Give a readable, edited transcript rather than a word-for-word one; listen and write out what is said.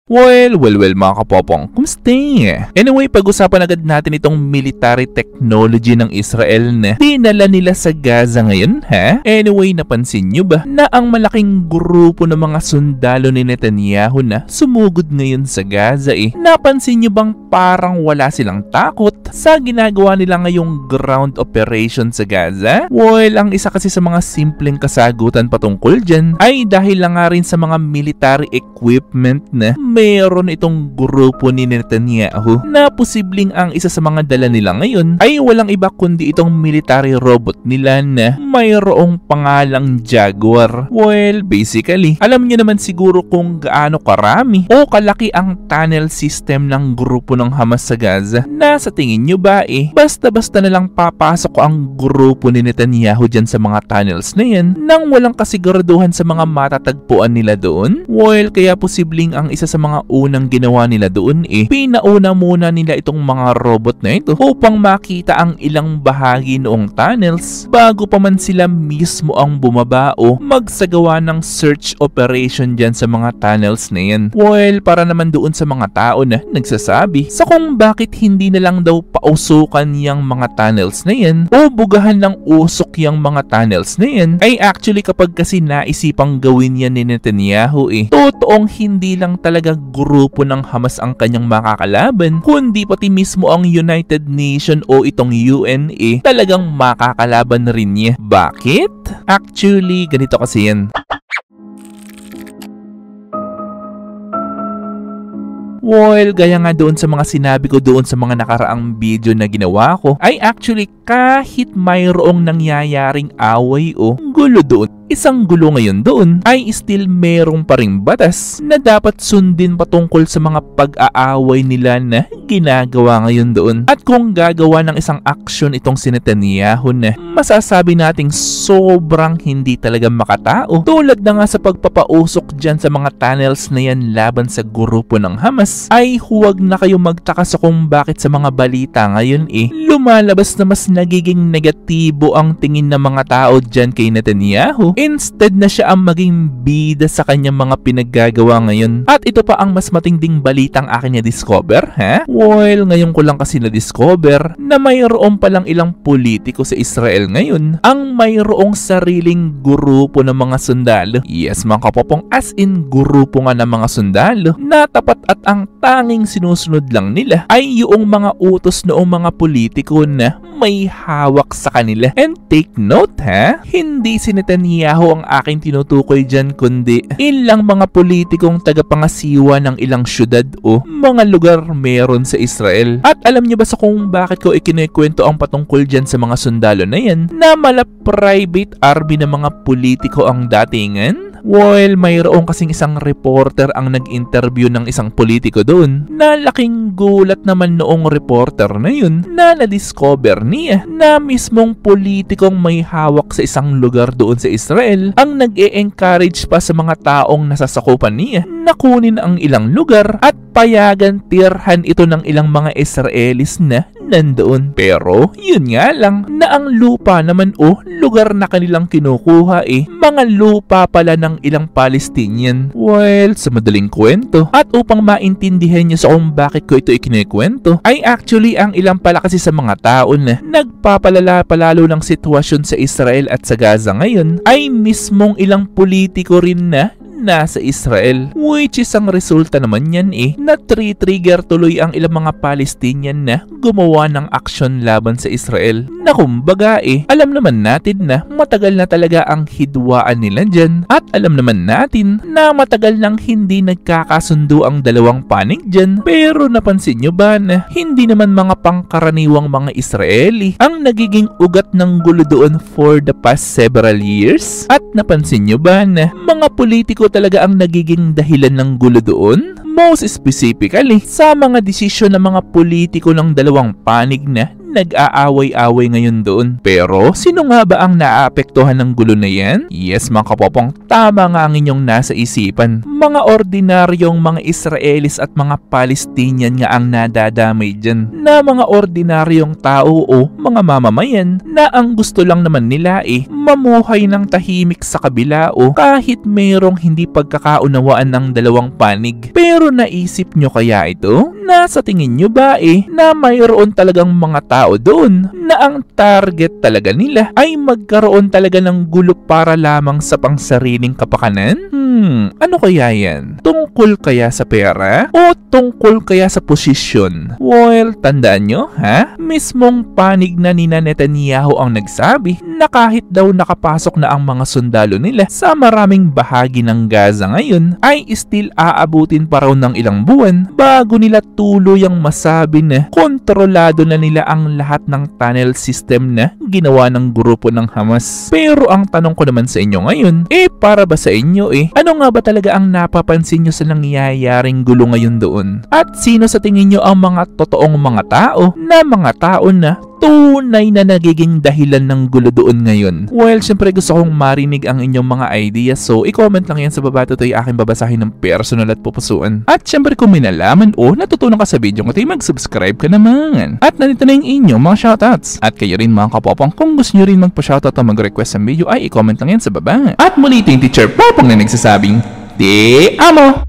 Well, mga kapopong, kumusta? Anyway, pag-usapan agad natin itong military technology ng Israel na dinala nila sa Gaza ngayon, ha? Anyway, napansin nyo ba na ang malaking grupo ng mga sundalo ni Netanyahu na sumugod ngayon sa Gaza Napansin nyo bang parang wala silang takot sa ginagawa nila ngayong ground operation sa Gaza? Well, ang isa kasi sa mga simpleng kasagutan patungkol dyan ay dahil lang nga rin sa mga military equipment na meron itong grupo ni Netanyahu na posibleng ang isa sa mga dala nila ngayon ay walang iba kundi itong military robot nila na mayroong pangalang Jaguar. Well, basically, alam niyo naman siguro kung gaano karami o kalaki ang tunnel system ng grupo ng Hamas sa Gaza na sa tingin nyo ba basta-basta na lang papasok ang grupo ni Netanyahu dyan sa mga tunnels na yan nang walang kasiguraduhan sa mga matatagpuan nila doon? Well, kaya posibleng ang isa sa mga unang ginawa nila doon pinauna muna nila itong mga robot na ito upang makita ang ilang bahagi noong tunnels bago pa man sila mismo ang bumaba o magsagawa ng search operation dyan sa mga tunnels na yan. Well, para naman doon sa mga tao na nagsasabi sa kung bakit hindi na lang daw pausukan yung mga tunnels na yan o bugahan ng usok yung mga tunnels na yan ay actually kapag kasi naisipang gawin yan ni Netanyahu totoong hindi lang talaga grupo ng Hamas ang kanyang makakalaban kundi pati mismo ang United Nation o itong UN talagang makakalaban rin niya. Bakit? Actually, ganito kasi yan. Well, gaya nga doon sa mga sinabi ko doon sa mga nakaraang video na ginawa ko, ay actually kahit mayroong nangyayaring away o gulo doon, isang gulo ngayon doon ay still merong pa ring batas na dapat sundin patungkol sa mga pag-aaway nila na ginagawa ngayon doon. At kung gagawa ng isang aksyon itong si Netanyahu na masasabi nating sobrang hindi talaga makatao, tulad na nga sa pagpapausok dyan sa mga tunnels na yan laban sa grupo ng Hamas, ay huwag na kayo magtaka sa kung bakit sa mga balita ngayon lumalabas na mas nagiging negatibo ang tingin ng mga tao dyan kay Netanyahu. Instead na siya ang maging bida sa kanyang mga pinaggagawa ngayon. At ito pa ang mas matinding balitang akin niya discover, ha? Well, ngayon ko lang kasi na-discover na mayroon palang ilang politiko sa Israel ngayon ang mayroong sariling grupo ng mga sundalo. Yes, mga kapopong, as in grupo nga ng mga sundalo na tapat at ang tanging sinusunod lang nila ay yung mga utos noong mga politiko na may hawak sa kanila. And take note, ha? Hindi si Netanyahu ang aking tinutukoy dyan kundi ilang mga politikong tagapangasiwa ng ilang syudad o mga lugar meron sa Israel. At alam niyo ba sa kung bakit ko ikinikwento ang patungkol dyan sa mga sundalo na yan na mala private army ng mga politiko ang datingan? Well, mayroong kasing isang reporter ang nag-interview ng isang politiko doon na laking gulat naman noong reporter na yun na na-discover niya na mismong politikong may hawak sa isang lugar doon sa Israel ang nag-e-encourage pa sa mga taong nasasakupan niya na kunin ang ilang lugar at payagan tirhan ito ng ilang mga Israelis na nandoon. Pero yun nga lang na ang lupa naman lugar na kanilang kinukuha mga lupa pala ng ilang Palestinian. Well, sa madaling kwento at upang maintindihan nyo sa kung bakit ko ito ikinikwento ay actually ang ilang pala kasi sa mga tao na nagpapalala palalo ng sitwasyon sa Israel at sa Gaza ngayon ay mismong ilang politiko rin na nasa Israel, which is ang resulta naman yan na trigger tuloy ang ilang mga Palestinian na gumawa ng aksyon laban sa Israel na kumbaga alam naman natin na matagal na talaga ang hidwaan nila dyan at alam naman natin na matagal nang hindi nagkakasundo ang dalawang panig dyan. Pero napansin nyo ba na hindi naman mga pangkaraniwang mga Israeli ang nagiging ugat ng gulo doon for the past several years? At napansin nyo ba na mga politiko talaga ang nagiging dahilan ng gulo doon? Most specifically, sa mga desisyon ng mga politiko ng dalawang panig na nag-aaway-away ngayon doon. Pero sino nga ba ang naaapektuhan ng gulo na yan? Yes mga kapopong, tama nga ang inyong nasa isipan. Mga ordinaryong mga Israelis at mga Palestinian nga ang nadadamay dyan, na mga ordinaryong tao o mga mamamayan na ang gusto lang naman nila mamuhay ng tahimik sa kabila o kahit mayroong hindi pagkakaunawaan ng dalawang panig. Pero naisip nyo kaya ito? Na sa tingin nyo ba na mayroon talagang mga tao doon na ang target talaga nila ay magkaroon talaga ng gulo para lamang sa pangsariling kapakanan? Ano kaya yan? Tungkol kaya sa pera? O tungkol kaya sa posisyon? Well, tandaan nyo, mismong panig na ni Netanyahu ang nagsabi na kahit daw nakapasok na ang mga sundalo nila sa maraming bahagi ng Gaza ngayon, ay still aabutin pa raw ng ilang buwan bago nila tuluyang masabi na kontrolado na nila ang lahat ng tunnel system na ginawa ng grupo ng Hamas. Pero ang tanong ko naman sa inyo ngayon, para ba sa inyo ano nga ba talaga ang napapansin nyo sa nangyayaring gulo ngayon doon? At sino sa tingin nyo ang mga totoong mga tao na tunay na nagiging dahilan ng gulo doon ngayon? Well, syempre gusto kong marinig ang inyong mga ideas, so i-comment lang yan sa baba. Ito ay aking babasahin ng personal at pupusuan. At syempre kung may nalaman o natutunan ka sa video ko, mag-subscribe ka naman. At nandito na yung inyong mga shoutouts. At kayo rin mga kapopong, kung gusto nyo rin magpa-shoutout o mag-request sa video, ay i-comment lang yan sa baba. At muli ito yung Teacher Popong na nagsasabing, Te amo!